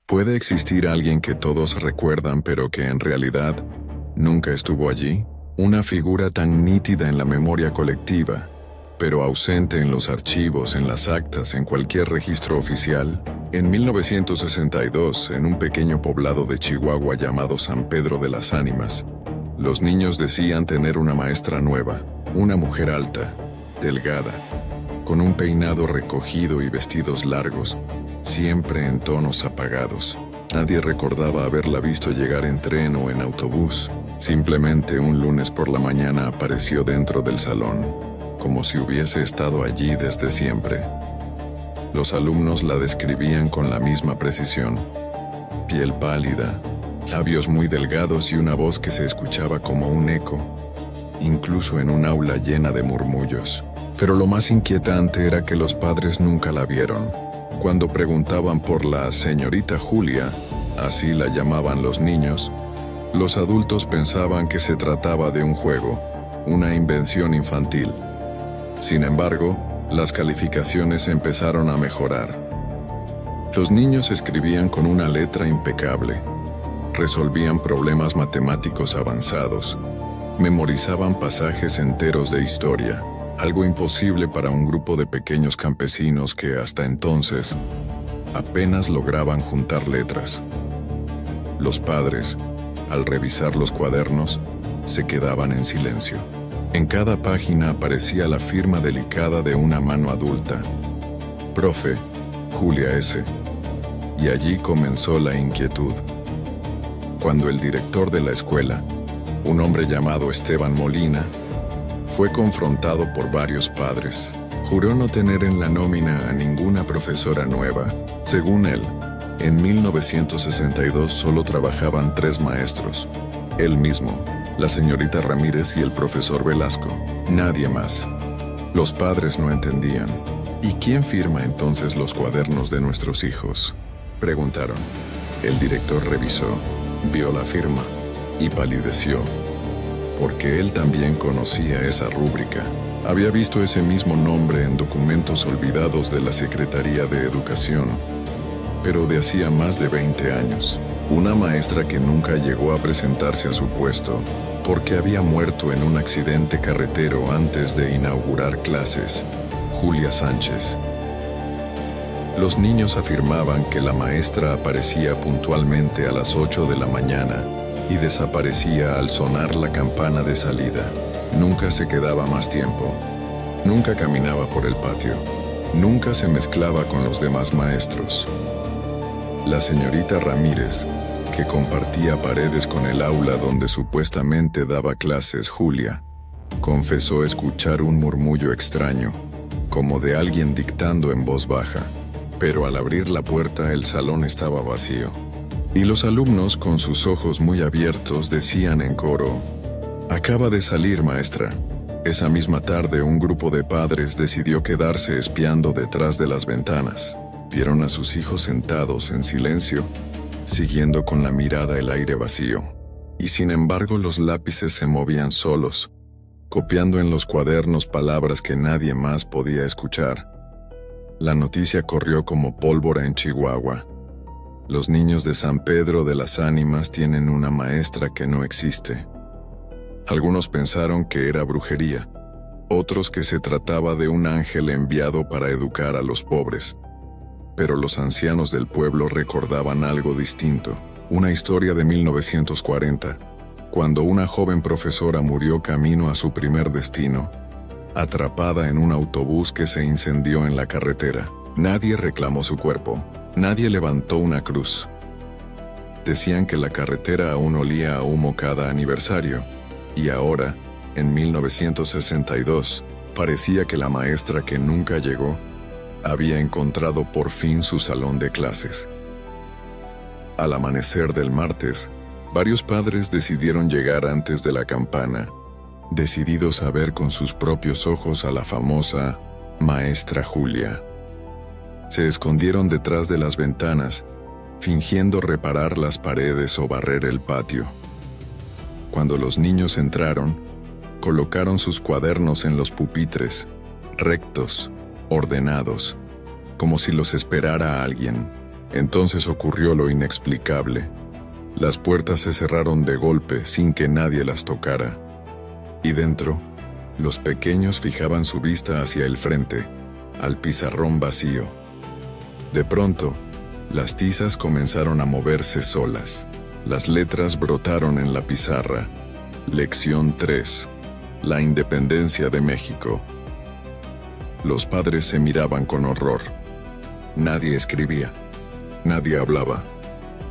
¿Puede existir alguien que todos recuerdan pero que en realidad nunca estuvo allí? Una figura tan nítida en la memoria colectiva, pero ausente en los archivos, en las actas, en cualquier registro oficial. En 1962, en un pequeño poblado de Chihuahua llamado San Pedro de las Ánimas, los niños decían tener una maestra nueva, una mujer alta, delgada, con un peinado recogido y vestidos largos, siempre en tonos apagados. Nadie recordaba haberla visto llegar en tren o en autobús. Simplemente un lunes por la mañana apareció dentro del salón, como si hubiese estado allí desde siempre. Los alumnos la describían con la misma precisión: piel pálida, labios muy delgados y una voz que se escuchaba como un eco, incluso en un aula llena de murmullos. Pero lo más inquietante era que los padres nunca la vieron. Cuando preguntaban por la señorita Julia, así la llamaban los niños, los adultos pensaban que se trataba de un juego, una invención infantil. Sin embargo, las calificaciones empezaron a mejorar. Los niños escribían con una letra impecable, resolvían problemas matemáticos avanzados, memorizaban pasajes enteros de historia, algo imposible para un grupo de pequeños campesinos que hasta entonces apenas lograban juntar letras. Los padres, al revisar los cuadernos, se quedaban en silencio. En cada página aparecía la firma delicada de una mano adulta: Profe, Julia S. Y allí comenzó la inquietud. Cuando el director de la escuela, un hombre llamado Esteban Molina, fue confrontado por varios padres, juró no tener en la nómina a ninguna profesora nueva. Según él, en 1962 solo trabajaban 3 maestros: él mismo, la señorita Ramírez y el profesor Velasco. Nadie más. Los padres no entendían. ¿Y quién firma entonces los cuadernos de nuestros hijos?, preguntaron. El director revisó, vio la firma y palideció, porque él también conocía esa rúbrica. Había visto ese mismo nombre en documentos olvidados de la Secretaría de Educación, pero de hacía más de 20 años. Una maestra que nunca llegó a presentarse a su puesto, porque había muerto en un accidente carretero antes de inaugurar clases: Julia Sánchez. Los niños afirmaban que la maestra aparecía puntualmente a las 8 de la mañana y desaparecía al sonar la campana de salida. Nunca se quedaba más tiempo. Nunca caminaba por el patio. Nunca se mezclaba con los demás maestros. La señorita Ramírez, que compartía paredes con el aula donde supuestamente daba clases Julia, confesó escuchar un murmullo extraño, como de alguien dictando en voz baja. Pero al abrir la puerta el salón estaba vacío. Y los alumnos, con sus ojos muy abiertos, decían en coro: «Acaba de salir, maestra». Esa misma tarde un grupo de padres decidió quedarse espiando detrás de las ventanas. Vieron a sus hijos sentados en silencio, siguiendo con la mirada el aire vacío. Y sin embargo los lápices se movían solos, copiando en los cuadernos palabras que nadie más podía escuchar. La noticia corrió como pólvora en Chihuahua. Los niños de San Pedro de las Ánimas tienen una maestra que no existe. Algunos pensaron que era brujería, otros que se trataba de un ángel enviado para educar a los pobres. Pero los ancianos del pueblo recordaban algo distinto, una historia de 1940, cuando una joven profesora murió camino a su primer destino, atrapada en un autobús que se incendió en la carretera. Nadie reclamó su cuerpo, nadie levantó una cruz. Decían que la carretera aún olía a humo cada aniversario, y ahora, en 1962, parecía que la maestra que nunca llegó había encontrado por fin su salón de clases. Al amanecer del martes, varios padres decidieron llegar antes de la campana, decididos a ver con sus propios ojos a la famosa maestra Julia. Se escondieron detrás de las ventanas, fingiendo reparar las paredes o barrer el patio. Cuando los niños entraron, colocaron sus cuadernos en los pupitres, rectos, ordenados, como si los esperara alguien. Entonces ocurrió lo inexplicable. Las puertas se cerraron de golpe sin que nadie las tocara. Y dentro, los pequeños fijaban su vista hacia el frente, al pizarrón vacío. De pronto, las tizas comenzaron a moverse solas. Las letras brotaron en la pizarra. Lección 3. La independencia de México. Los padres se miraban con horror. Nadie escribía. Nadie hablaba.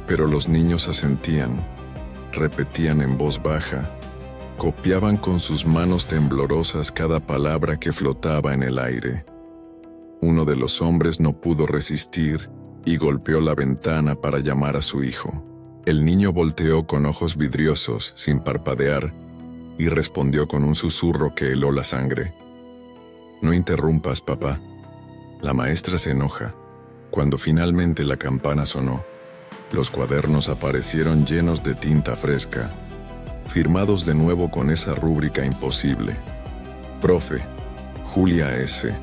Pero los niños asentían, repetían en voz baja, copiaban con sus manos temblorosas cada palabra que flotaba en el aire. Uno de los hombres no pudo resistir y golpeó la ventana para llamar a su hijo. El niño volteó con ojos vidriosos, sin parpadear, y respondió con un susurro que heló la sangre. «No interrumpas, papá». La maestra se enoja. Cuando finalmente la campana sonó, los cuadernos aparecieron llenos de tinta fresca, firmados de nuevo con esa rúbrica imposible. Profe, Julia S.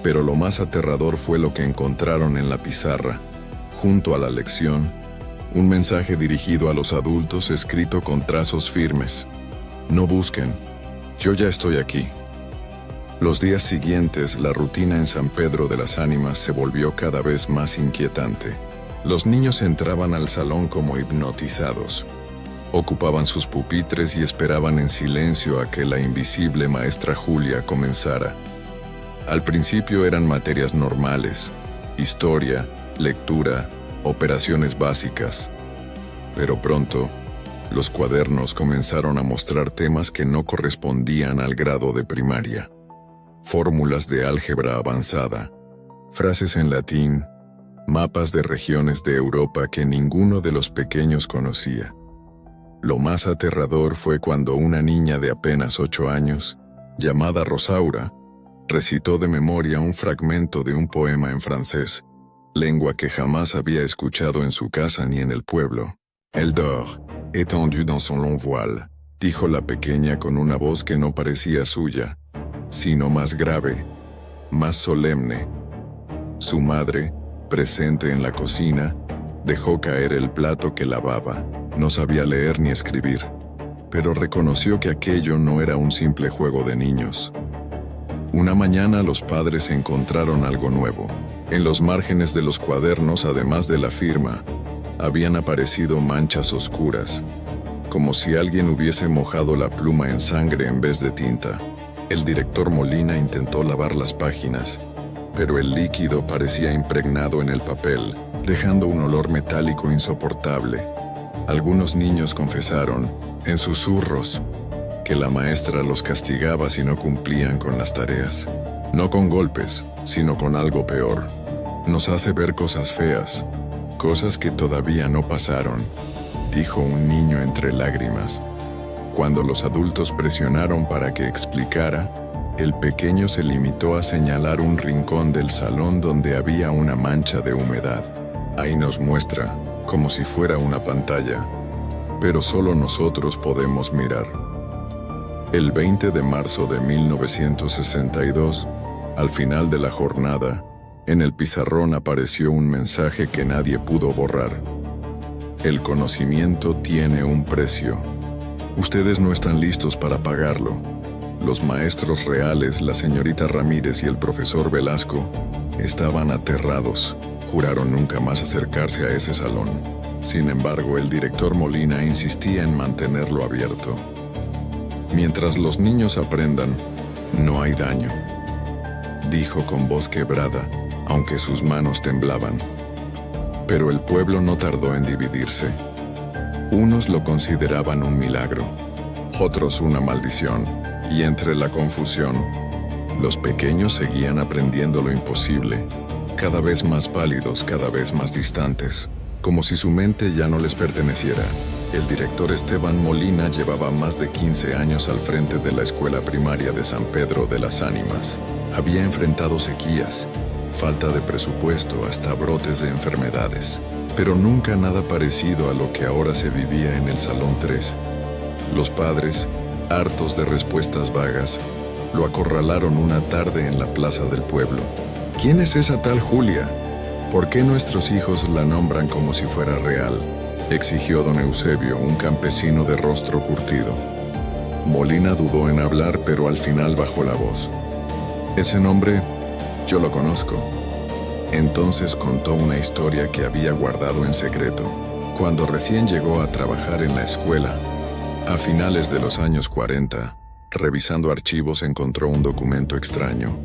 Pero lo más aterrador fue lo que encontraron en la pizarra, junto a la lección, un mensaje dirigido a los adultos escrito con trazos firmes. «No busquen, yo ya estoy aquí». Los días siguientes, la rutina en San Pedro de las Ánimas se volvió cada vez más inquietante. Los niños entraban al salón como hipnotizados. Ocupaban sus pupitres y esperaban en silencio a que la invisible maestra Julia comenzara. Al principio eran materias normales, historia, lectura, operaciones básicas. Pero pronto, los cuadernos comenzaron a mostrar temas que no correspondían al grado de primaria. Fórmulas de álgebra avanzada, frases en latín, mapas de regiones de Europa que ninguno de los pequeños conocía. Lo más aterrador fue cuando una niña de apenas 8 años, llamada Rosaura, recitó de memoria un fragmento de un poema en francés, lengua que jamás había escuchado en su casa ni en el pueblo. «Elle dort, étendue dans son long voile», dijo la pequeña con una voz que no parecía suya, sino más grave, más solemne. Su madre, presente en la cocina, dejó caer el plato que lavaba. No sabía leer ni escribir, pero reconoció que aquello no era un simple juego de niños. Una mañana los padres encontraron algo nuevo. En los márgenes de los cuadernos, además de la firma, habían aparecido manchas oscuras, como si alguien hubiese mojado la pluma en sangre en vez de tinta. El director Molina intentó lavar las páginas, pero el líquido parecía impregnado en el papel, dejando un olor metálico insoportable. Algunos niños confesaron, en susurros, que la maestra los castigaba si no cumplían con las tareas. No con golpes, sino con algo peor. Nos hace ver cosas feas, cosas que todavía no pasaron, dijo un niño entre lágrimas. Cuando los adultos presionaron para que explicara, el pequeño se limitó a señalar un rincón del salón donde había una mancha de humedad. Ahí nos muestra, como si fuera una pantalla, pero solo nosotros podemos mirar. El 20 de marzo de 1962, al final de la jornada, en el pizarrón apareció un mensaje que nadie pudo borrar. El conocimiento tiene un precio. Ustedes no están listos para pagarlo. Los maestros reales, la señorita Ramírez y el profesor Velasco, estaban aterrados. Juraron nunca más acercarse a ese salón. Sin embargo, el director Molina insistía en mantenerlo abierto. Mientras los niños aprendan, no hay daño, dijo con voz quebrada, aunque sus manos temblaban. Pero el pueblo no tardó en dividirse. Unos lo consideraban un milagro, otros una maldición, y entre la confusión, los pequeños seguían aprendiendo lo imposible, cada vez más pálidos, cada vez más distantes, como si su mente ya no les perteneciera. El director Esteban Molina llevaba más de 15 años al frente de la escuela primaria de San Pedro de las Ánimas. Había enfrentado sequías, falta de presupuesto, hasta brotes de enfermedades, pero nunca nada parecido a lo que ahora se vivía en el Salón 3. Los padres, hartos de respuestas vagas, lo acorralaron una tarde en la plaza del pueblo. «¿Quién es esa tal Julia?», ¿Por qué nuestros hijos la nombran como si fuera real?, exigió don Eusebio, un campesino de rostro curtido. Molina dudó en hablar, pero al final bajó la voz. Ese nombre, yo lo conozco. Entonces contó una historia que había guardado en secreto. Cuando recién llegó a trabajar en la escuela, a finales de los años 40, revisando archivos encontró un documento extraño.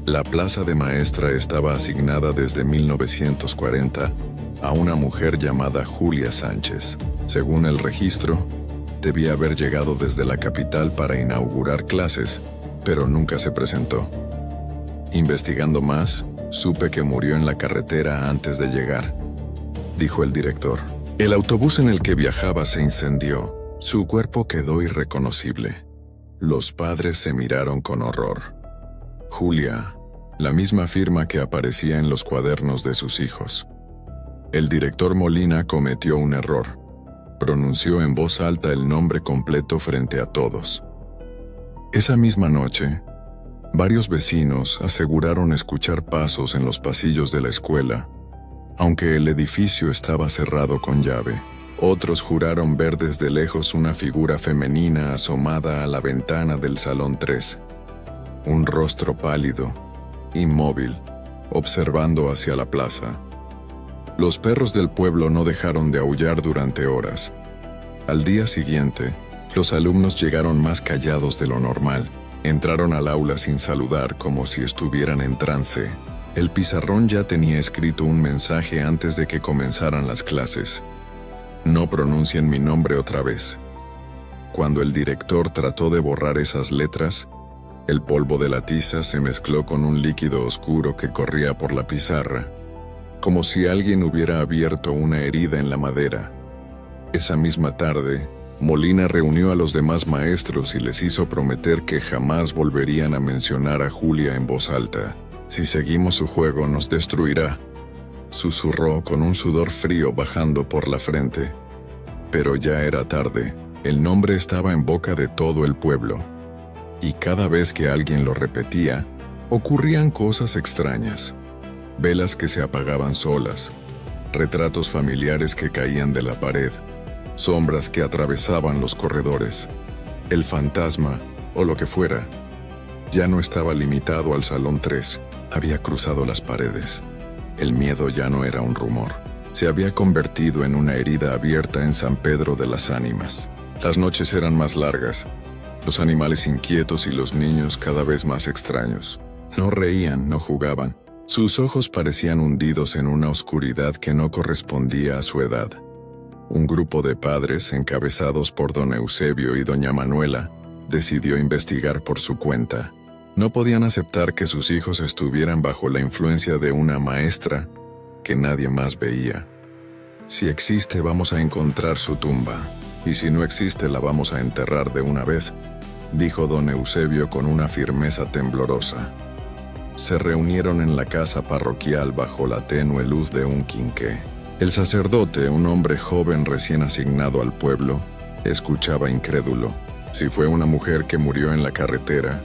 La plaza de maestra estaba asignada desde 1940 a una mujer llamada Julia Sánchez. Según el registro, debía haber llegado desde la capital para inaugurar clases, pero nunca se presentó. Investigando más, supe que murió en la carretera antes de llegar, dijo el director. El autobús en el que viajaba se incendió. Su cuerpo quedó irreconocible. Los padres se miraron con horror. Julia, la misma firma que aparecía en los cuadernos de sus hijos. El director Molina cometió un error. Pronunció en voz alta el nombre completo frente a todos. Esa misma noche, varios vecinos aseguraron escuchar pasos en los pasillos de la escuela, aunque el edificio estaba cerrado con llave. Otros juraron ver desde lejos una figura femenina asomada a la ventana del Salón 3. Un rostro pálido, inmóvil, observando hacia la plaza. Los perros del pueblo no dejaron de aullar durante horas. Al día siguiente, los alumnos llegaron más callados de lo normal. Entraron al aula sin saludar, como si estuvieran en trance. El pizarrón ya tenía escrito un mensaje antes de que comenzaran las clases. No pronuncien mi nombre otra vez. Cuando el director trató de borrar esas letras, el polvo de la tiza se mezcló con un líquido oscuro que corría por la pizarra, como si alguien hubiera abierto una herida en la madera. Esa misma tarde, Molina reunió a los demás maestros y les hizo prometer que jamás volverían a mencionar a Julia en voz alta. Si seguimos su juego, nos destruirá, susurró con un sudor frío bajando por la frente. Pero ya era tarde. El nombre estaba en boca de todo el pueblo. Y cada vez que alguien lo repetía, ocurrían cosas extrañas. Velas que se apagaban solas, retratos familiares que caían de la pared, sombras que atravesaban los corredores. El fantasma, o lo que fuera, ya no estaba limitado al Salón 3, había cruzado las paredes. El miedo ya no era un rumor, se había convertido en una herida abierta en San Pedro de las Ánimas. Las noches eran más largas, los animales inquietos y los niños cada vez más extraños. No reían, no jugaban. Sus ojos parecían hundidos en una oscuridad que no correspondía a su edad. Un grupo de padres, encabezados por don Eusebio y doña Manuela, decidió investigar por su cuenta. No podían aceptar que sus hijos estuvieran bajo la influencia de una maestra que nadie más veía. Si existe, vamos a encontrar su tumba, y si no existe, la vamos a enterrar de una vez, dijo don Eusebio con una firmeza temblorosa. Se reunieron en la casa parroquial bajo la tenue luz de un quinqué. El sacerdote, un hombre joven recién asignado al pueblo, escuchaba incrédulo. Si fue una mujer que murió en la carretera,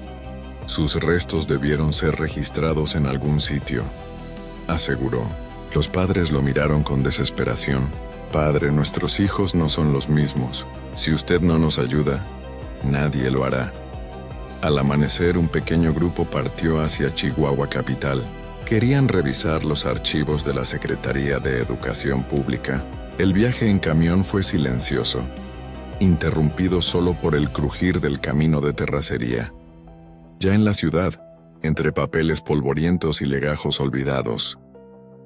sus restos debieron ser registrados en algún sitio, aseguró. Los padres lo miraron con desesperación. Padre, nuestros hijos no son los mismos. Si usted no nos ayuda, nadie lo hará. Al amanecer, un pequeño grupo partió hacia Chihuahua capital. Querían revisar los archivos de la Secretaría de Educación Pública. El viaje en camión fue silencioso, interrumpido solo por el crujir del camino de terracería. Ya en la ciudad, entre papeles polvorientos y legajos olvidados,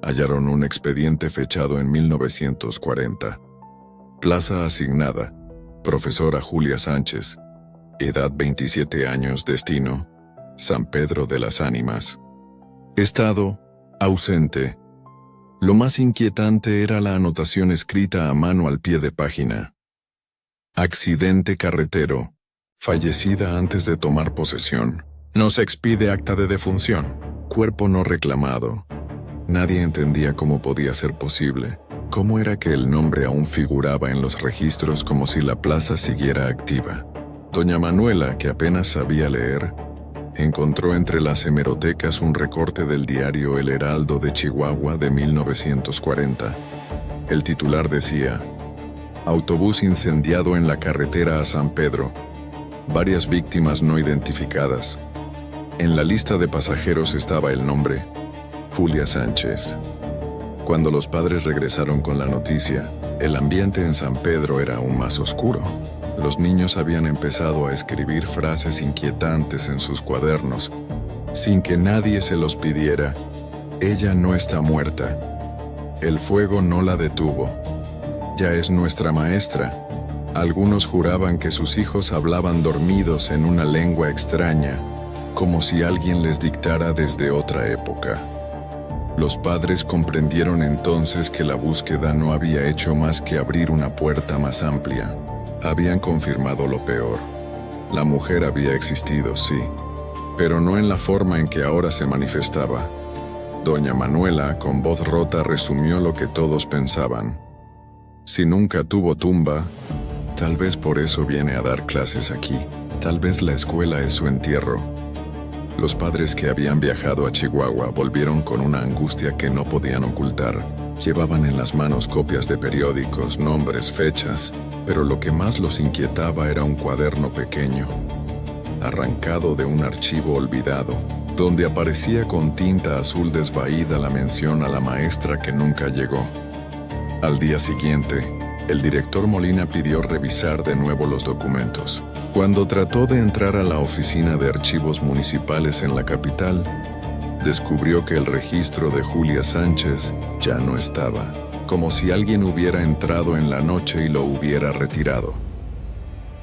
hallaron un expediente fechado en 1940. Plaza asignada, profesora Julia Sánchez. Edad 27 años, destino, San Pedro de las Ánimas. Estado, ausente. Lo más inquietante era la anotación escrita a mano al pie de página. Accidente carretero. Fallecida antes de tomar posesión. No se expide acta de defunción. Cuerpo no reclamado. Nadie entendía cómo podía ser posible. ¿Cómo era que el nombre aún figuraba en los registros como si la plaza siguiera activa? Doña Manuela, que apenas sabía leer, encontró entre las hemerotecas un recorte del diario El Heraldo de Chihuahua de 1940. El titular decía: autobús incendiado en la carretera a San Pedro. Varias víctimas no identificadas. En la lista de pasajeros estaba el nombre: Julia Sánchez. Cuando los padres regresaron con la noticia, el ambiente en San Pedro era aún más oscuro. Los niños habían empezado a escribir frases inquietantes en sus cuadernos, sin que nadie se los pidiera. Ella no está muerta. El fuego no la detuvo. Ya es nuestra maestra. Algunos juraban que sus hijos hablaban dormidos en una lengua extraña, como si alguien les dictara desde otra época. Los padres comprendieron entonces que la búsqueda no había hecho más que abrir una puerta más amplia. Habían confirmado lo peor. La mujer había existido, sí, pero no en la forma en que ahora se manifestaba. Doña Manuela, con voz rota, resumió lo que todos pensaban. Si nunca tuvo tumba, tal vez por eso viene a dar clases aquí. Tal vez la escuela es su entierro. Los padres que habían viajado a Chihuahua volvieron con una angustia que no podían ocultar. Llevaban en las manos copias de periódicos, nombres, fechas, pero lo que más los inquietaba era un cuaderno pequeño, arrancado de un archivo olvidado, donde aparecía con tinta azul desvaída la mención a la maestra que nunca llegó. Al día siguiente, el director Molina pidió revisar de nuevo los documentos. Cuando trató de entrar a la oficina de archivos municipales en la capital, descubrió que el registro de Julia Sánchez ya no estaba, como si alguien hubiera entrado en la noche y lo hubiera retirado.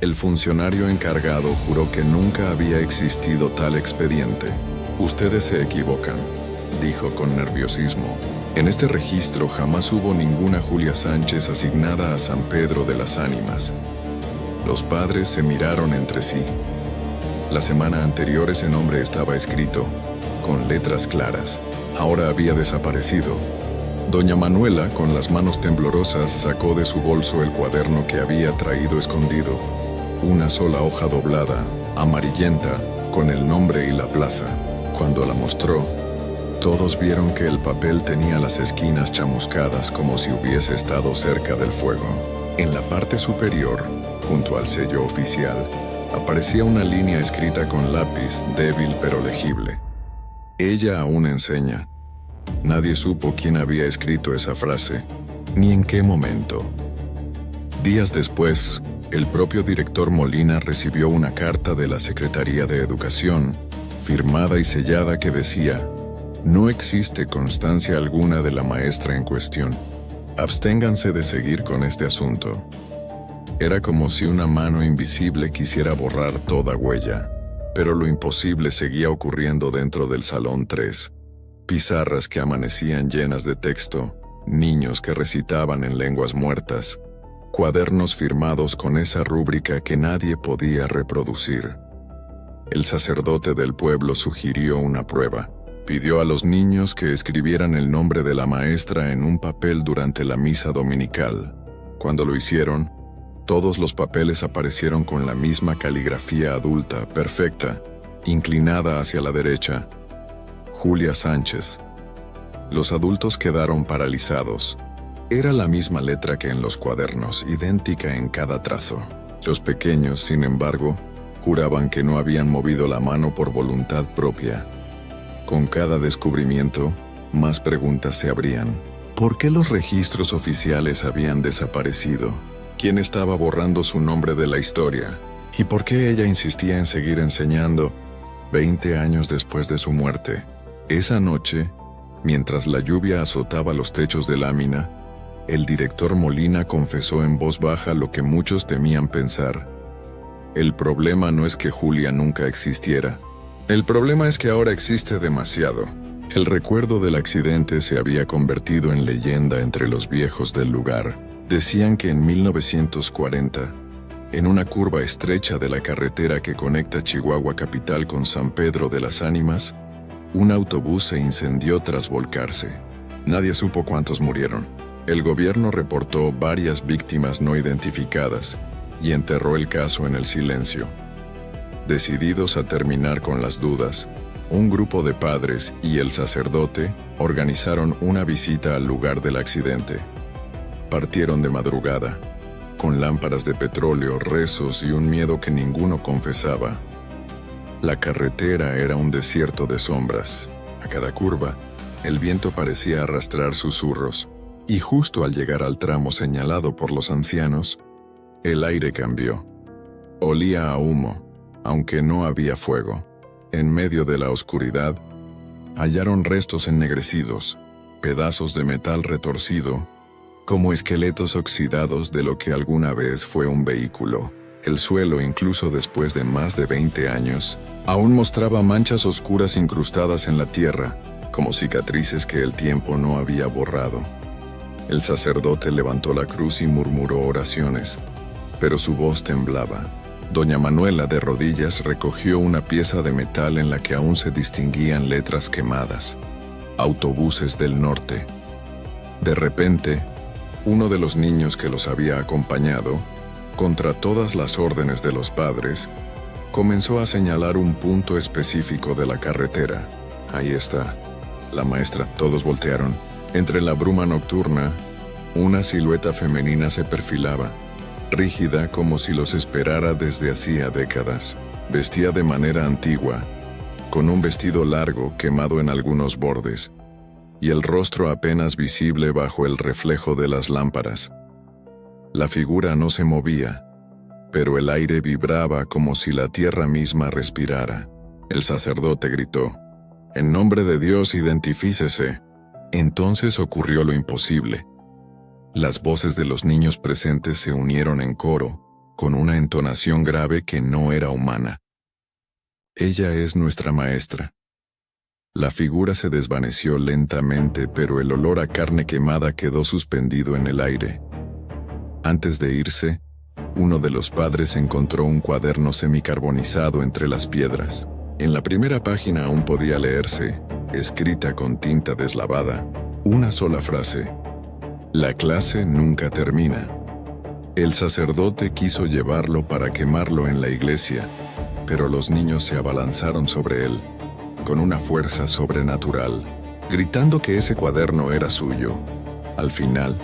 El funcionario encargado juró que nunca había existido tal expediente. Ustedes se equivocan, dijo con nerviosismo. En este registro jamás hubo ninguna Julia Sánchez asignada a San Pedro de las Ánimas. Los padres se miraron entre sí. La semana anterior ese nombre estaba escrito, con letras claras. Ahora había desaparecido. Doña Manuela, con las manos temblorosas, sacó de su bolso el cuaderno que había traído escondido. Una sola hoja doblada, amarillenta, con el nombre y la plaza. Cuando la mostró, todos vieron que el papel tenía las esquinas chamuscadas como si hubiese estado cerca del fuego. En la parte superior, junto al sello oficial, aparecía una línea escrita con lápiz, débil pero legible. Ella aún enseña. Nadie supo quién había escrito esa frase, ni en qué momento. Días después, el propio director Molina recibió una carta de la Secretaría de Educación, firmada y sellada, que decía: no existe constancia alguna de la maestra en cuestión. Absténganse de seguir con este asunto. Era como si una mano invisible quisiera borrar toda huella. Pero lo imposible seguía ocurriendo dentro del Salón 3. Pizarras que amanecían llenas de texto, niños que recitaban en lenguas muertas, cuadernos firmados con esa rúbrica que nadie podía reproducir. El sacerdote del pueblo sugirió una prueba. Pidió a los niños que escribieran el nombre de la maestra en un papel durante la misa dominical. Cuando lo hicieron, todos los papeles aparecieron con la misma caligrafía adulta, perfecta, inclinada hacia la derecha: Julia Sánchez. Los adultos quedaron paralizados. Era la misma letra que en los cuadernos, idéntica en cada trazo. Los pequeños, sin embargo, juraban que no habían movido la mano por voluntad propia. Con cada descubrimiento, más preguntas se abrían. ¿Por qué los registros oficiales habían desaparecido? ¿Quién estaba borrando su nombre de la historia? ¿Y por qué ella insistía en seguir enseñando 20 años después de su muerte? Esa noche, mientras la lluvia azotaba los techos de lámina, el director Molina confesó en voz baja lo que muchos temían pensar. El problema no es que Julia nunca existiera. El problema es que ahora existe demasiado. El recuerdo del accidente se había convertido en leyenda entre los viejos del lugar. Decían que en 1940, en una curva estrecha de la carretera que conecta Chihuahua capital con San Pedro de las Ánimas, un autobús se incendió tras volcarse. Nadie supo cuántos murieron. El gobierno reportó varias víctimas no identificadas y enterró el caso en el silencio. Decididos a terminar con las dudas, un grupo de padres y el sacerdote organizaron una visita al lugar del accidente. Partieron de madrugada, con lámparas de petróleo, rezos y un miedo que ninguno confesaba. La carretera era un desierto de sombras. A cada curva, el viento parecía arrastrar susurros, y justo al llegar al tramo señalado por los ancianos, el aire cambió. Olía a humo, aunque no había fuego. En medio de la oscuridad, hallaron restos ennegrecidos, pedazos de metal retorcido, como esqueletos oxidados de lo que alguna vez fue un vehículo. El suelo, incluso después de más de 20 años, aún mostraba manchas oscuras incrustadas en la tierra, como cicatrices que el tiempo no había borrado. El sacerdote levantó la cruz y murmuró oraciones, pero su voz temblaba. Doña Manuela, de rodillas, recogió una pieza de metal en la que aún se distinguían letras quemadas. Autobuses del norte. De repente, uno de los niños que los había acompañado, contra todas las órdenes de los padres, comenzó a señalar un punto específico de la carretera. Ahí está. La maestra. Todos voltearon. Entre la bruma nocturna, una silueta femenina se perfilaba, rígida como si los esperara desde hacía décadas. Vestía de manera antigua, con un vestido largo quemado en algunos bordes, y el rostro apenas visible bajo el reflejo de las lámparas. La figura no se movía, pero el aire vibraba como si la tierra misma respirara. El sacerdote gritó: «En nombre de Dios, identifícese». Entonces ocurrió lo imposible. Las voces de los niños presentes se unieron en coro, con una entonación grave que no era humana. «Ella es nuestra maestra». La figura se desvaneció lentamente, pero el olor a carne quemada quedó suspendido en el aire. Antes de irse, uno de los padres encontró un cuaderno semicarbonizado entre las piedras. En la primera página aún podía leerse, escrita con tinta deslavada, una sola frase: «La clase nunca termina». El sacerdote quiso llevarlo para quemarlo en la iglesia, pero los niños se abalanzaron sobre él, con una fuerza sobrenatural, gritando que ese cuaderno era suyo. Al final,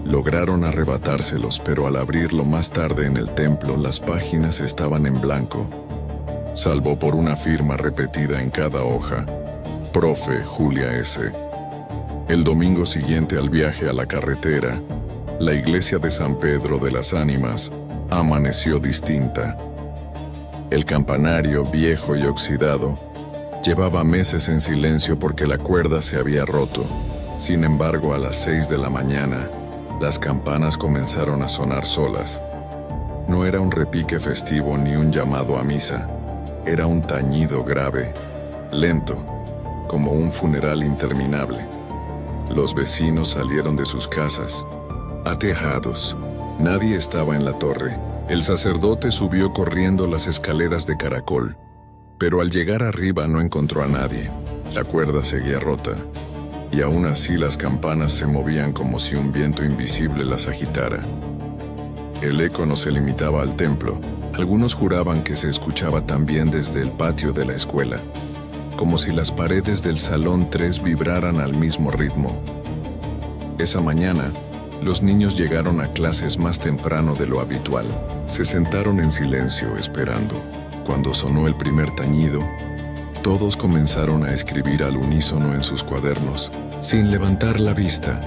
lograron arrebatárselos, pero al abrirlo más tarde en el templo, las páginas estaban en blanco, salvo por una firma repetida en cada hoja: Profe Julia S. El domingo siguiente al viaje a la carretera, la iglesia de San Pedro de las Ánimas amaneció distinta. El campanario, viejo y oxidado, llevaba meses en silencio porque la cuerda se había roto. Sin embargo, a las 6 de la mañana, las campanas comenzaron a sonar solas. No era un repique festivo ni un llamado a misa. Era un tañido grave, lento, como un funeral interminable. Los vecinos salieron de sus casas, aterrados. Nadie estaba en la torre. El sacerdote subió corriendo las escaleras de caracol, pero al llegar arriba no encontró a nadie. La cuerda seguía rota, y aún así las campanas se movían como si un viento invisible las agitara. El eco no se limitaba al templo. Algunos juraban que se escuchaba también desde el patio de la escuela, como si las paredes del Salón 3 vibraran al mismo ritmo. Esa mañana, los niños llegaron a clases más temprano de lo habitual. Se sentaron en silencio esperando. Cuando sonó el primer tañido, todos comenzaron a escribir al unísono en sus cuadernos, sin levantar la vista.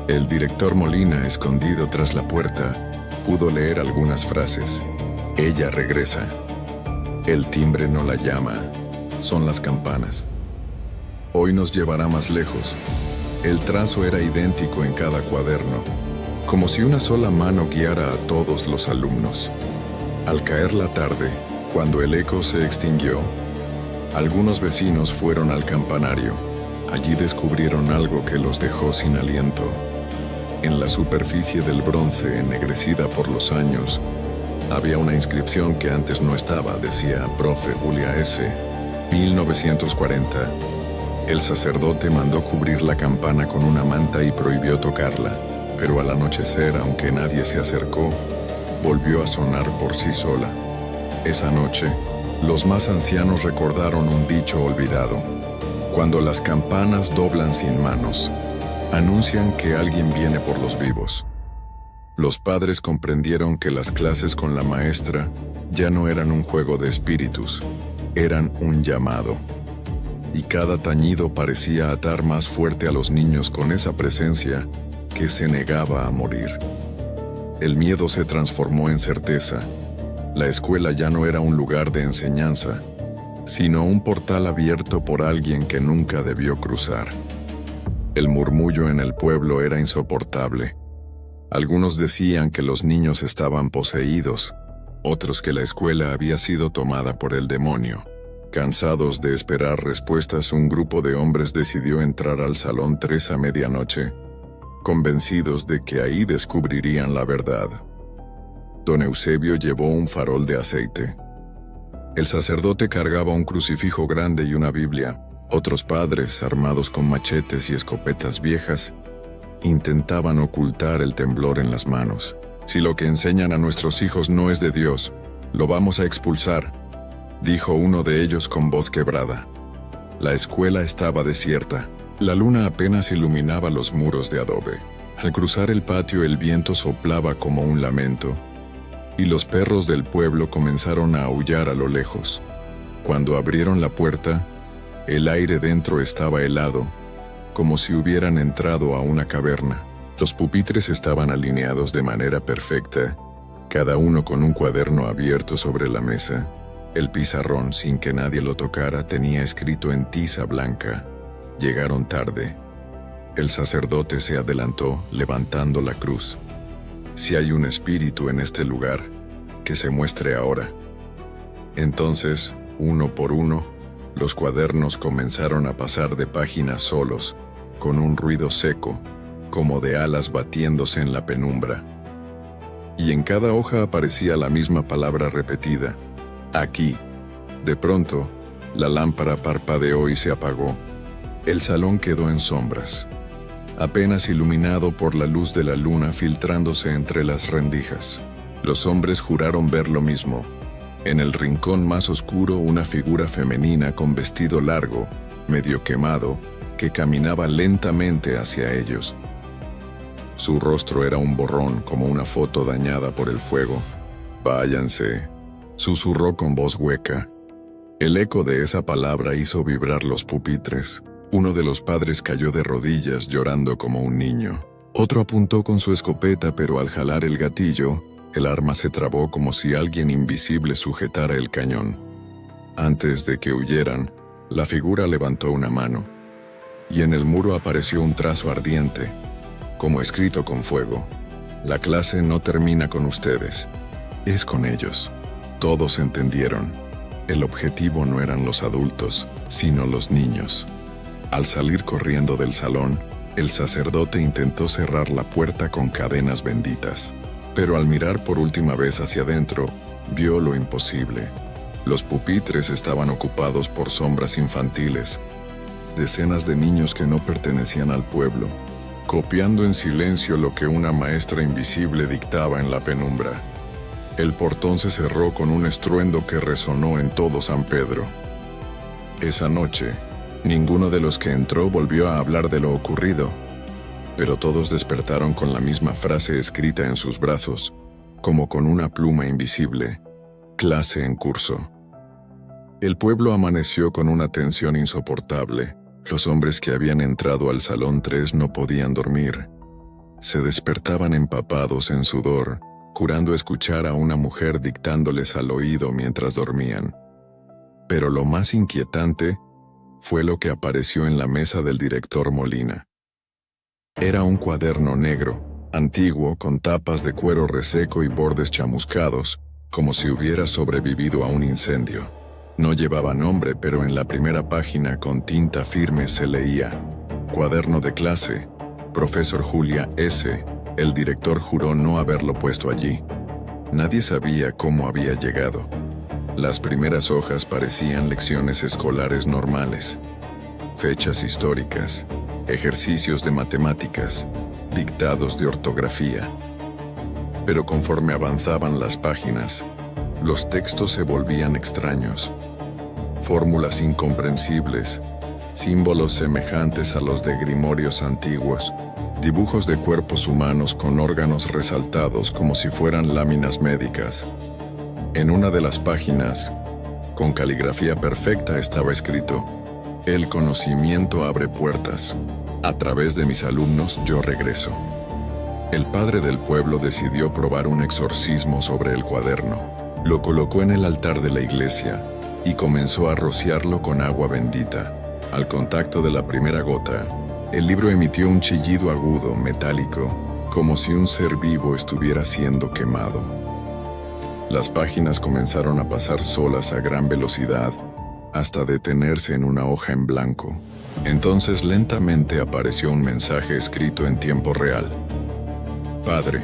El director Molina, escondido tras la puerta, pudo leer algunas frases. Ella regresa. El timbre no la llama. Son las campanas. Hoy nos llevará más lejos. El trazo era idéntico en cada cuaderno, como si una sola mano guiara a todos los alumnos. Al caer la tarde, cuando el eco se extinguió, algunos vecinos fueron al campanario. Allí descubrieron algo que los dejó sin aliento. En la superficie del bronce, ennegrecida por los años, había una inscripción que antes no estaba. Decía: Profe Julia S. 1940. El sacerdote mandó cubrir la campana con una manta y prohibió tocarla, pero al anochecer, aunque nadie se acercó, volvió a sonar por sí sola. Esa noche, Los más ancianos recordaron un dicho olvidado. Cuando las campanas doblan sin manos, anuncian que alguien viene por los vivos. Los padres comprendieron que las clases con la maestra ya no eran un juego de espíritus, eran un llamado. Y cada tañido parecía atar más fuerte a los niños con esa presencia que se negaba a morir. El miedo se transformó en certeza. La escuela ya no era un lugar de enseñanza, sino un portal abierto por alguien que nunca debió cruzar. El murmullo en el pueblo era insoportable. Algunos decían que los niños estaban poseídos, otros que la escuela había sido tomada por el demonio. Cansados de esperar respuestas, un grupo de hombres decidió entrar al Salón 3 a medianoche, convencidos de que ahí descubrirían la verdad. Don Eusebio llevó un farol de aceite. El sacerdote cargaba un crucifijo grande y una Biblia. Otros padres, armados con machetes y escopetas viejas, intentaban ocultar el temblor en las manos. «Si lo que enseñan a nuestros hijos no es de Dios, lo vamos a expulsar», dijo uno de ellos con voz quebrada. La escuela estaba desierta. La luna apenas iluminaba los muros de adobe. Al cruzar el patio, el viento soplaba como un lamento, y los perros del pueblo comenzaron a aullar a lo lejos. Cuando abrieron la puerta, el aire dentro estaba helado, como si hubieran entrado a una caverna. Los pupitres estaban alineados de manera perfecta, cada uno con un cuaderno abierto sobre la mesa. El pizarrón, sin que nadie lo tocara, tenía escrito en tiza blanca: «Llegaron tarde». El sacerdote se adelantó, levantando la cruz. «Si hay un espíritu en este lugar, que se muestre ahora». Entonces, uno por uno, los cuadernos comenzaron a pasar de páginas solos, con un ruido seco, como de alas batiéndose en la penumbra. Y en cada hoja aparecía la misma palabra repetida: «Aquí». De pronto, la lámpara parpadeó y se apagó. El salón quedó en sombras, apenas iluminado por la luz de la luna filtrándose entre las rendijas. Los hombres juraron ver lo mismo. En el rincón más oscuro, una figura femenina con vestido largo, medio quemado, que caminaba lentamente hacia ellos. Su rostro era un borrón, como una foto dañada por el fuego. «Váyanse», susurró con voz hueca. El eco de esa palabra hizo vibrar los pupitres. Uno de los padres cayó de rodillas, llorando como un niño. Otro apuntó con su escopeta, pero al jalar el gatillo, el arma se trabó como si alguien invisible sujetara el cañón. Antes de que huyeran, la figura levantó una mano, y en el muro apareció un trazo ardiente, como escrito con fuego: «La clase no termina con ustedes, es con ellos». Todos entendieron. El objetivo no eran los adultos, sino los niños. Al salir corriendo del salón, el sacerdote intentó cerrar la puerta con cadenas benditas. Pero al mirar por última vez hacia adentro, vio lo imposible. Los pupitres estaban ocupados por sombras infantiles, decenas de niños que no pertenecían al pueblo, copiando en silencio lo que una maestra invisible dictaba en la penumbra. El portón se cerró con un estruendo que resonó en todo San Pedro. Esa noche, ninguno de los que entró volvió a hablar de lo ocurrido, pero todos despertaron con la misma frase escrita en sus brazos, como con una pluma invisible: «Clase en curso». El pueblo amaneció con una tensión insoportable. Los hombres que habían entrado al Salón 3 no podían dormir. Se despertaban empapados en sudor, jurando escuchar a una mujer dictándoles al oído mientras dormían. Pero lo más inquietante fue lo que apareció en la mesa del director Molina. Era un cuaderno negro, antiguo, con tapas de cuero reseco y bordes chamuscados, como si hubiera sobrevivido a un incendio. No llevaba nombre, pero en la primera página con tinta firme se leía: «Cuaderno de clase, profesor Julia S». El director juró no haberlo puesto allí. Nadie sabía cómo había llegado. Las primeras hojas parecían lecciones escolares normales. Fechas históricas, ejercicios de matemáticas, dictados de ortografía. Pero conforme avanzaban las páginas, Los textos se volvían extraños. Fórmulas incomprensibles, símbolos semejantes a los de grimorios antiguos, dibujos de cuerpos humanos con órganos resaltados como si fueran láminas médicas. En una de las páginas, con caligrafía perfecta, estaba escrito: "El conocimiento abre puertas. A través de mis alumnos yo regreso". El padre del pueblo decidió probar un exorcismo sobre el cuaderno. Lo colocó en el altar de la iglesia y comenzó a rociarlo con agua bendita. Al contacto de la primera gota, el libro emitió un chillido agudo, metálico, como si un ser vivo estuviera siendo quemado. Las páginas comenzaron a pasar solas a gran velocidad, hasta detenerse en una hoja en blanco. Entonces lentamente apareció un mensaje escrito en tiempo real: "Padre,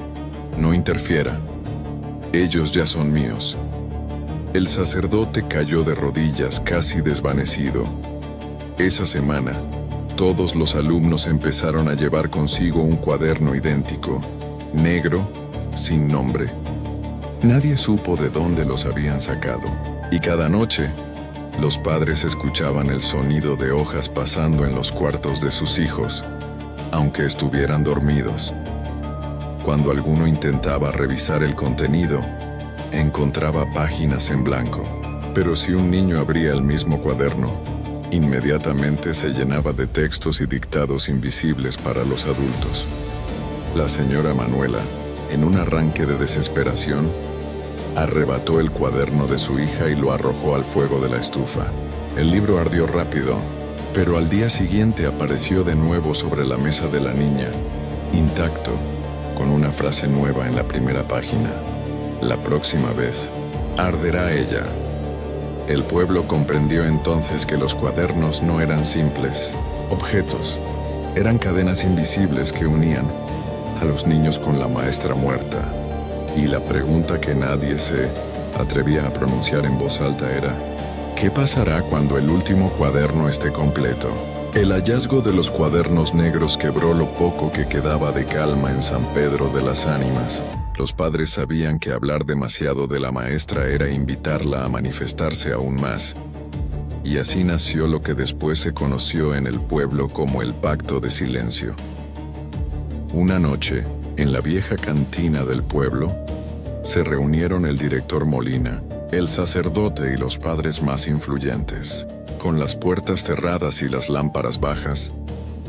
no interfiera. Ellos ya son míos". El sacerdote cayó de rodillas, casi desvanecido. Esa semana, todos los alumnos empezaron a llevar consigo un cuaderno idéntico, negro, sin nombre. Nadie supo de dónde los habían sacado, y cada noche, los padres escuchaban el sonido de hojas pasando en los cuartos de sus hijos, aunque estuvieran dormidos. Cuando alguno intentaba revisar el contenido, encontraba páginas en blanco. Pero si un niño abría el mismo cuaderno, inmediatamente se llenaba de textos y dictados invisibles para los adultos. La señora Manuela, en un arranque de desesperación, arrebató el cuaderno de su hija y lo arrojó al fuego de la estufa. El libro ardió rápido, pero al día siguiente apareció de nuevo sobre la mesa de la niña, intacto, con una frase nueva en la primera página: "La próxima vez, arderá ella". El pueblo comprendió entonces que los cuadernos no eran simples objetos, eran cadenas invisibles que unían a los niños con la maestra muerta. Y la pregunta que nadie se atrevía a pronunciar en voz alta era: ¿qué pasará cuando el último cuaderno esté completo? El hallazgo de los cuadernos negros quebró lo poco que quedaba de calma en San Pedro de las Ánimas. Los padres sabían que hablar demasiado de la maestra era invitarla a manifestarse aún más. Y así nació lo que después se conoció en el pueblo como el Pacto de Silencio. Una noche, en la vieja cantina del pueblo, se reunieron el director Molina, el sacerdote y los padres más influyentes. Con las puertas cerradas y las lámparas bajas,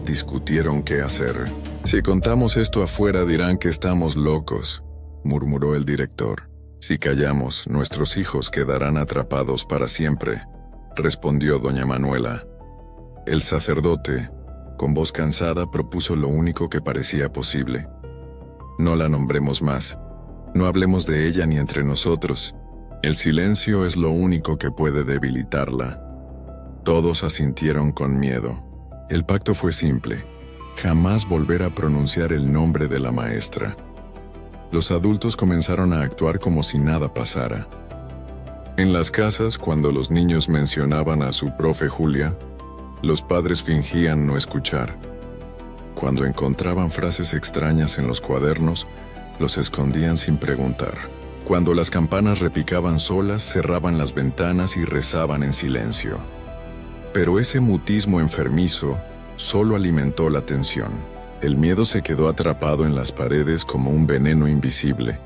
discutieron qué hacer. "Si contamos esto afuera dirán que estamos locos", murmuró el director. "Si callamos, nuestros hijos quedarán atrapados para siempre", respondió doña Manuela. El sacerdote, con voz cansada, propuso lo único que parecía posible: "No la nombremos más. No hablemos de ella ni entre nosotros. El silencio es lo único que puede debilitarla". Todos asintieron con miedo. El pacto fue simple: jamás volver a pronunciar el nombre de la maestra. Los adultos comenzaron a actuar como si nada pasara. En las casas, cuando los niños mencionaban a su profe Julia, los padres fingían no escuchar. Cuando encontraban frases extrañas en los cuadernos, los escondían sin preguntar. Cuando las campanas repicaban solas, cerraban las ventanas y rezaban en silencio. Pero ese mutismo enfermizo solo alimentó la tensión. El miedo se quedó atrapado en las paredes como un veneno invisible.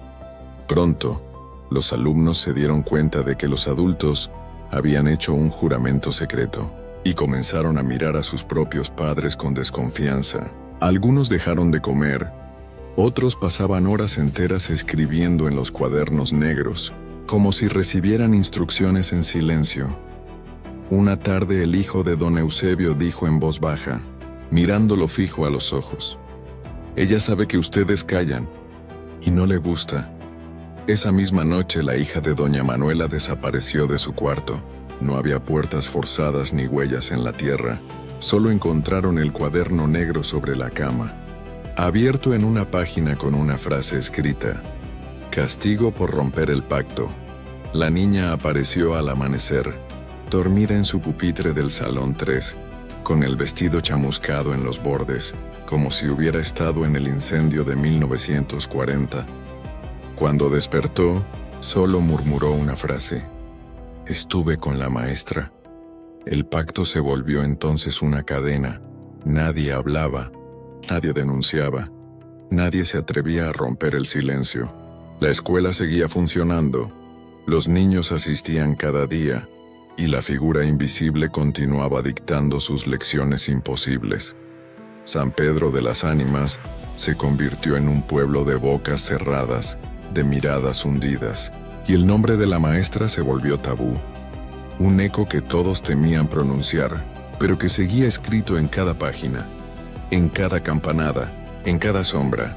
Pronto, los alumnos se dieron cuenta de que los adultos habían hecho un juramento secreto y comenzaron a mirar a sus propios padres con desconfianza. Algunos dejaron de comer, otros pasaban horas enteras escribiendo en los cuadernos negros, como si recibieran instrucciones en silencio. Una tarde el hijo de don Eusebio dijo en voz baja, mirándolo fijo a los ojos: "Ella sabe que ustedes callan, y no le gusta". Esa misma noche la hija de doña Manuela desapareció de su cuarto. No había puertas forzadas ni huellas en la tierra, solo encontraron el cuaderno negro sobre la cama, abierto en una página con una frase escrita: "Castigo por romper el pacto". La niña apareció al amanecer, dormida en su pupitre del salón 3, con el vestido chamuscado en los bordes, como si hubiera estado en el incendio de 1940. Cuando despertó, Solo murmuró una frase: estuve con la maestra. El pacto se volvió entonces una cadena. Nadie hablaba, nadie denunciaba, nadie se atrevía a romper el silencio. La escuela seguía funcionando, los niños asistían cada día, y la figura invisible continuaba dictando sus lecciones imposibles. San Pedro de las Ánimas se convirtió en un pueblo de bocas cerradas, de miradas hundidas, y el nombre de la maestra se volvió tabú. Un eco que todos temían pronunciar, pero que seguía escrito en cada página, en cada campanada, en cada sombra.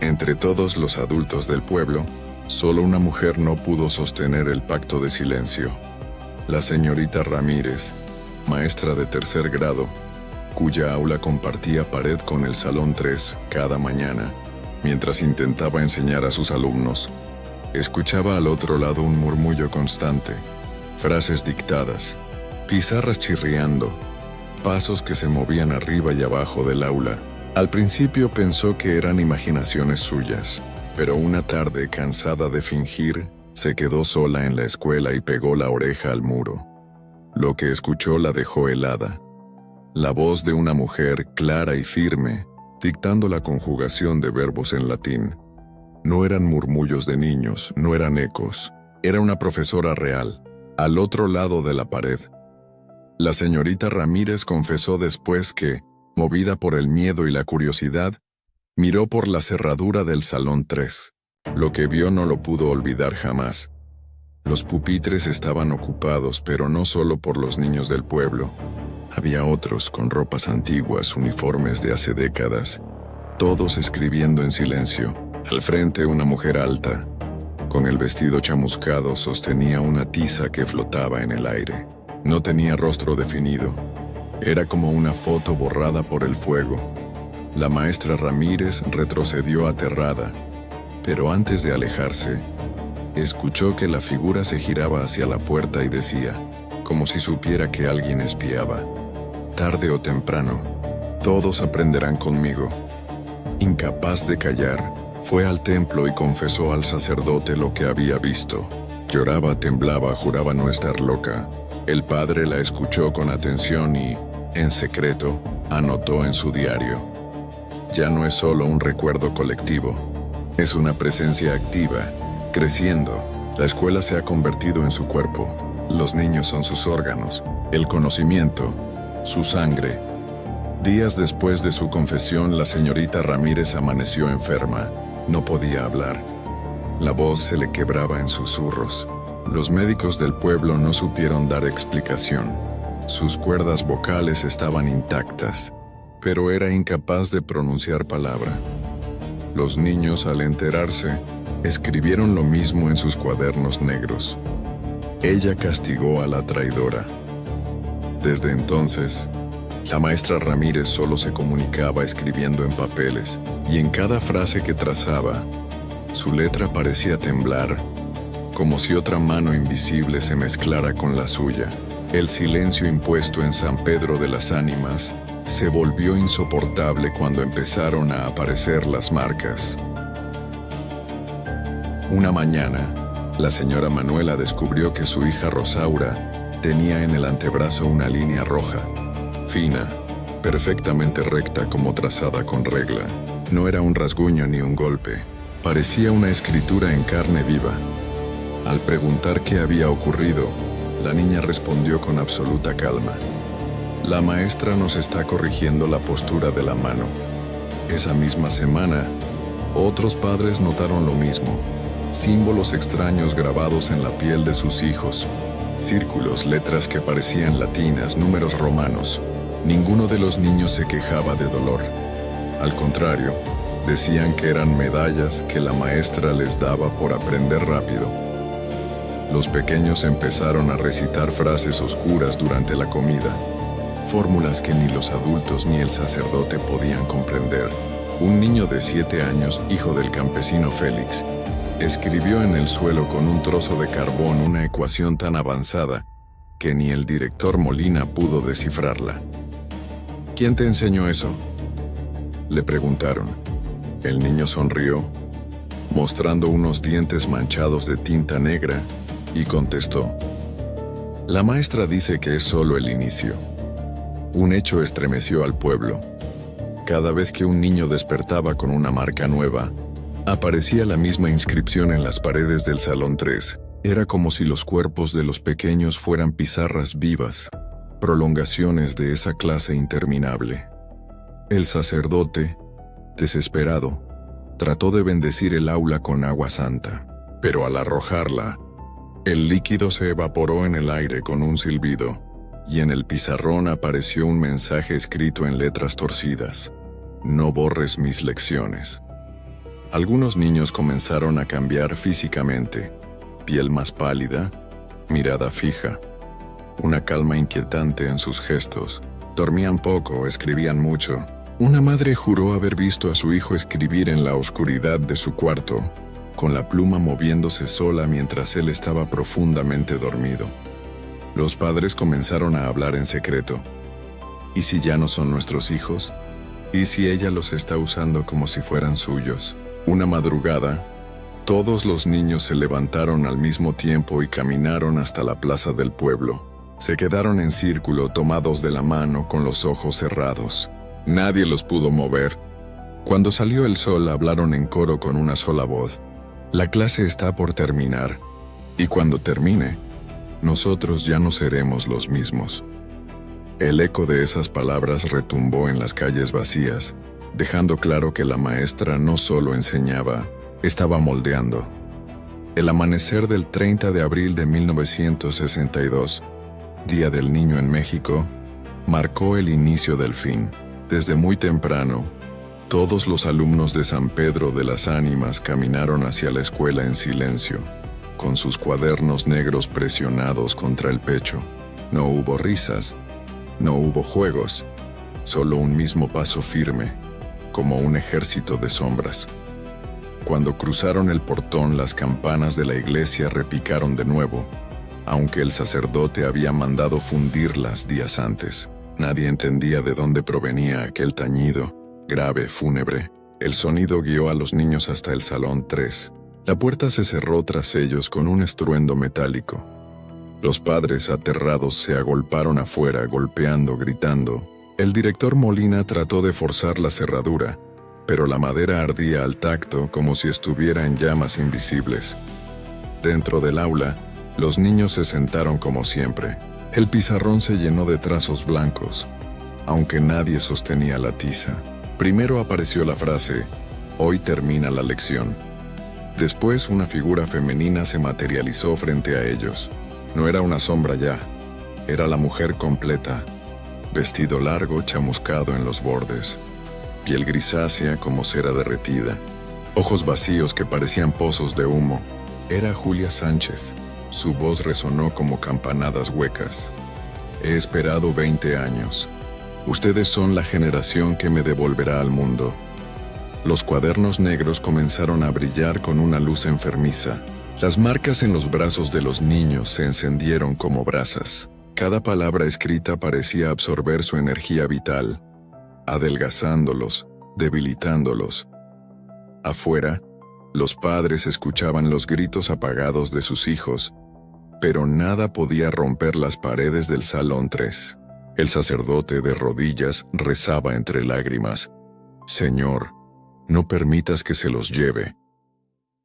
Entre todos los adultos del pueblo, solo una mujer no pudo sostener el pacto de silencio. La señorita Ramírez, maestra de 3er grado, cuya aula compartía pared con el Salón 3 cada mañana, mientras intentaba enseñar a sus alumnos. Escuchaba al otro lado un murmullo constante, frases dictadas, pizarras chirriando, pasos que se movían arriba y abajo del aula. Al principio pensó que eran imaginaciones suyas, pero una tarde, cansada de fingir, se quedó sola en la escuela y pegó la oreja al muro. Lo que escuchó la dejó helada. La voz de una mujer clara y firme, dictando la conjugación de verbos en latín. No eran murmullos de niños, no eran ecos. Era una profesora real, al otro lado de la pared. La señorita Ramírez confesó después que, movida por el miedo y la curiosidad, miró por la cerradura del Salón 3. Lo que vio no lo pudo olvidar jamás. Los pupitres estaban ocupados, pero no solo por los niños del pueblo. Había otros con ropas antiguas, uniformes de hace décadas, todos escribiendo en silencio. Al frente una mujer alta, con el vestido chamuscado, sostenía una tiza que flotaba en el aire. No tenía rostro definido. Era como una foto borrada por el fuego. La maestra Ramírez retrocedió aterrada, pero antes de alejarse, escuchó que la figura se giraba hacia la puerta y decía, como si supiera que alguien espiaba: tarde o temprano, todos aprenderán conmigo. Incapaz de callar, fue al templo y confesó al sacerdote lo que había visto. Lloraba, temblaba, juraba no estar loca. El padre la escuchó con atención y, en secreto, anotó en su diario. Ya no es solo un recuerdo colectivo, es una presencia activa, creciendo. La escuela se ha convertido en su cuerpo. Los niños son sus órganos, el conocimiento, su sangre. Días después de su confesión, la señorita Ramírez amaneció enferma. No podía hablar. La voz se le quebraba en susurros. Los médicos del pueblo no supieron dar explicación. Sus cuerdas vocales estaban intactas, pero era incapaz de pronunciar palabra. Los niños, al enterarse, escribieron lo mismo en sus cuadernos negros. Ella castigó a la traidora. Desde entonces, la maestra Ramírez solo se comunicaba escribiendo en papeles, y en cada frase que trazaba, su letra parecía temblar, como si otra mano invisible se mezclara con la suya. El silencio impuesto en San Pedro de las Ánimas se volvió insoportable cuando empezaron a aparecer las marcas. Una mañana, la señora Manuela descubrió que su hija Rosaura tenía en el antebrazo una línea roja, fina, perfectamente recta como trazada con regla. No era un rasguño ni un golpe, parecía una escritura en carne viva. Al preguntar qué había ocurrido, la niña respondió con absoluta calma: la maestra nos está corrigiendo la postura de la mano. Esa misma semana, otros padres notaron lo mismo: símbolos extraños grabados en la piel de sus hijos, círculos, letras que parecían latinas, números romanos. Ninguno de los niños se quejaba de dolor. Al contrario, decían que eran medallas que la maestra les daba por aprender rápido. Los pequeños empezaron a recitar frases oscuras durante la comida, fórmulas que ni los adultos ni el sacerdote podían comprender. Un niño de 7 años, hijo del campesino Félix, escribió en el suelo con un trozo de carbón una ecuación tan avanzada que ni el director Molina pudo descifrarla. ¿Quién te enseñó eso?, le preguntaron. El niño sonrió. mostrando unos dientes manchados de tinta negra, y contestó: «La maestra dice que es solo el inicio». Un hecho estremeció al pueblo. Cada vez que un niño despertaba con una marca nueva, aparecía la misma inscripción en las paredes del Salón 3. Era como si los cuerpos de los pequeños fueran pizarras vivas, prolongaciones de esa clase interminable. El sacerdote, desesperado, trató de bendecir el aula con agua santa, pero al arrojarla, el líquido se evaporó en el aire con un silbido, y en el pizarrón apareció un mensaje escrito en letras torcidas: «No borres mis lecciones». Algunos niños comenzaron a cambiar físicamente: piel más pálida, mirada fija, una calma inquietante en sus gestos. Dormían poco, escribían mucho. Una madre juró haber visto a su hijo escribir en la oscuridad de su cuarto, con la pluma moviéndose sola mientras él estaba profundamente dormido. Los padres comenzaron a hablar en secreto. ¿Y si ya no son nuestros hijos? ¿Y si ella los está usando como si fueran suyos? Una madrugada, todos los niños se levantaron al mismo tiempo y caminaron hasta la plaza del pueblo. Se quedaron en círculo, tomados de la mano, con los ojos cerrados. Nadie los pudo mover. Cuando salió el sol, hablaron en coro con una sola voz: «La clase está por terminar, y cuando termine, nosotros ya no seremos los mismos». El eco de esas palabras retumbó en las calles vacías, dejando claro que la maestra no solo enseñaba, estaba moldeando. El amanecer del 30 de abril de 1962, Día del Niño en México, marcó el inicio del fin. Desde muy temprano, todos los alumnos de San Pedro de las Ánimas caminaron hacia la escuela en silencio, con sus cuadernos negros presionados contra el pecho. No hubo risas, no hubo juegos, solo un mismo paso firme, como un ejército de sombras. Cuando cruzaron el portón, las campanas de la iglesia repicaron de nuevo, aunque el sacerdote había mandado fundirlas días antes. Nadie entendía de dónde provenía aquel tañido, grave, fúnebre. El sonido guió a los niños hasta el Salón 3. La puerta se cerró tras ellos con un estruendo metálico. Los padres, aterrados, se agolparon afuera, golpeando, gritando. El director Molina trató de forzar la cerradura, pero la madera ardía al tacto como si estuviera en llamas invisibles. Dentro del aula, los niños se sentaron como siempre. El pizarrón se llenó de trazos blancos, aunque nadie sostenía la tiza. Primero apareció la frase: «Hoy termina la lección». Después, una figura femenina se materializó frente a ellos. No era una sombra ya, era la mujer completa. Vestido largo, chamuscado en los bordes, piel grisácea como cera derretida, ojos vacíos que parecían pozos de humo. Era Julia Sánchez. Su voz resonó como campanadas huecas. «He esperado 20 años. Ustedes son la generación que me devolverá al mundo». Los cuadernos negros comenzaron a brillar con una luz enfermiza. Las marcas en los brazos de los niños se encendieron como brasas. Cada palabra escrita parecía absorber su energía vital, adelgazándolos, debilitándolos. Afuera, los padres escuchaban los gritos apagados de sus hijos, pero nada podía romper las paredes del Salón 3. El sacerdote, de rodillas, rezaba entre lágrimas: «Señor, no permitas que se los lleve».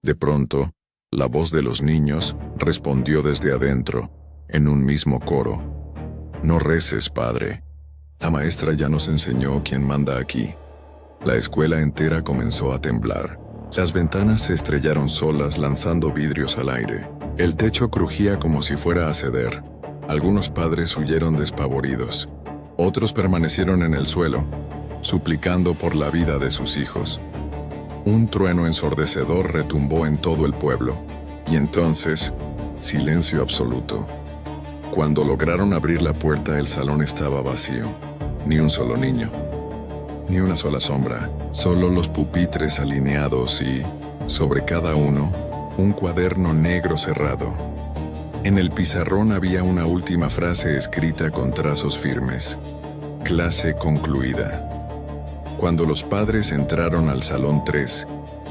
De pronto, la voz de los niños respondió desde adentro, en un mismo coro: «No reces, padre. La maestra ya nos enseñó quién manda aquí». La escuela entera comenzó a temblar. Las ventanas se estrellaron solas, lanzando vidrios al aire. El techo crujía como si fuera a ceder. Algunos padres huyeron despavoridos. Otros permanecieron en el suelo, suplicando por la vida de sus hijos. Un trueno ensordecedor retumbó en todo el pueblo. Y entonces, silencio absoluto. Cuando lograron abrir la puerta, el salón estaba vacío. Ni un solo niño. Ni una sola sombra. Solo los pupitres alineados y, sobre cada uno, un cuaderno negro cerrado. En el pizarrón había una última frase escrita con trazos firmes: «Clase concluida». Cuando los padres entraron al Salón 3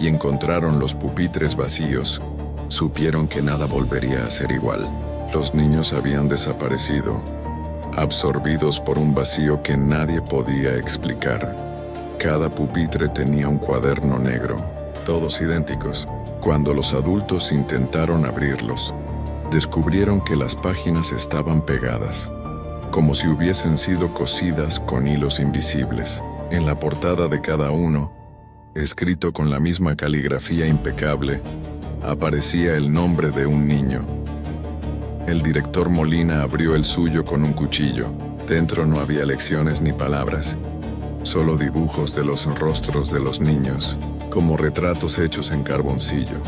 y encontraron los pupitres vacíos, supieron que nada volvería a ser igual. Los niños habían desaparecido, absorbidos por un vacío que nadie podía explicar. Cada pupitre tenía un cuaderno negro, todos idénticos. Cuando los adultos intentaron abrirlos, descubrieron que las páginas estaban pegadas, como si hubiesen sido cosidas con hilos invisibles. En la portada de cada uno, escrito con la misma caligrafía impecable, aparecía el nombre de un niño. El director Molina abrió el suyo con un cuchillo. Dentro no había lecciones ni palabras, solo dibujos de los rostros de los niños, como retratos hechos en carboncillo.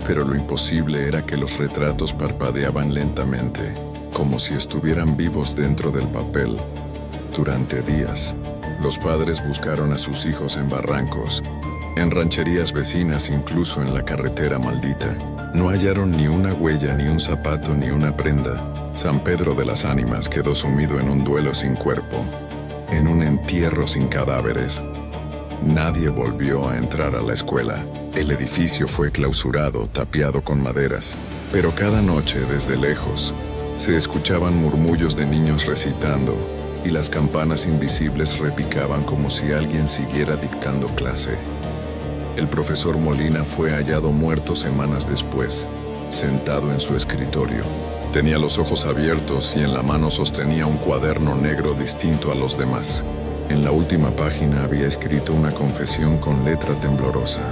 Pero lo imposible era que los retratos parpadeaban lentamente, como si estuvieran vivos dentro del papel. Durante días, los padres buscaron a sus hijos en barrancos, en rancherías vecinas, incluso en la carretera maldita. No hallaron ni una huella, ni un zapato, ni una prenda. San Pedro de las Ánimas quedó sumido en un duelo sin cuerpo, en un entierro sin cadáveres. Nadie volvió a entrar a la escuela. El edificio fue clausurado, tapiado con maderas. Pero cada noche, desde lejos, se escuchaban murmullos de niños recitando, y las campanas invisibles repicaban como si alguien siguiera dictando clase. El profesor Molina fue hallado muerto semanas después, sentado en su escritorio. Tenía los ojos abiertos y en la mano sostenía un cuaderno negro distinto a los demás. En la última página había escrito una confesión con letra temblorosa.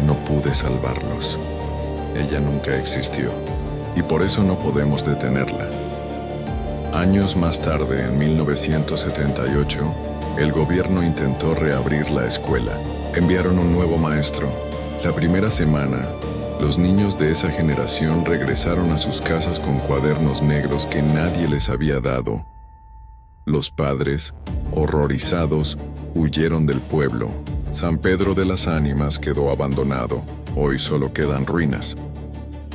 No pude salvarlos. Ella nunca existió, y por eso no podemos detenerla. Años más tarde, en 1978, el gobierno intentó reabrir la escuela. Enviaron un nuevo maestro. La primera semana, los niños de esa generación regresaron a sus casas con cuadernos negros que nadie les había dado. Los padres, horrorizados, huyeron del pueblo. San Pedro de las Ánimas quedó abandonado. Hoy solo quedan ruinas.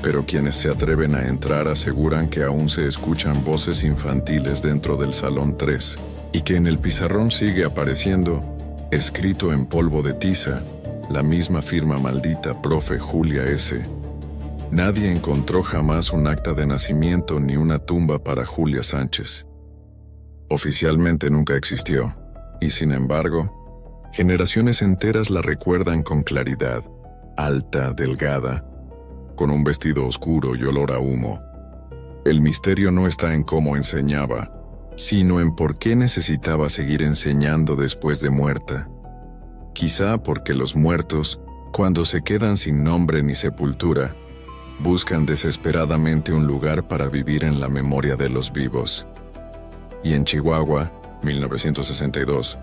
Pero quienes se atreven a entrar aseguran que aún se escuchan voces infantiles dentro del Salón 3, y que en el pizarrón sigue apareciendo, escrito en polvo de tiza, la misma firma maldita, profe Julia S. Nadie encontró jamás un acta de nacimiento ni una tumba para Julia Sánchez. Oficialmente nunca existió, y sin embargo, generaciones enteras la recuerdan con claridad, alta, delgada, con un vestido oscuro y olor a humo. El misterio no está en cómo enseñaba, sino en por qué necesitaba seguir enseñando después de muerta. Quizá porque los muertos, cuando se quedan sin nombre ni sepultura, buscan desesperadamente un lugar para vivir en la memoria de los vivos. Y en Chihuahua, 1962,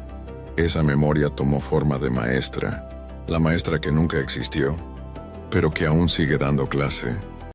esa memoria tomó forma de maestra, la maestra que nunca existió, pero que aún sigue dando clase.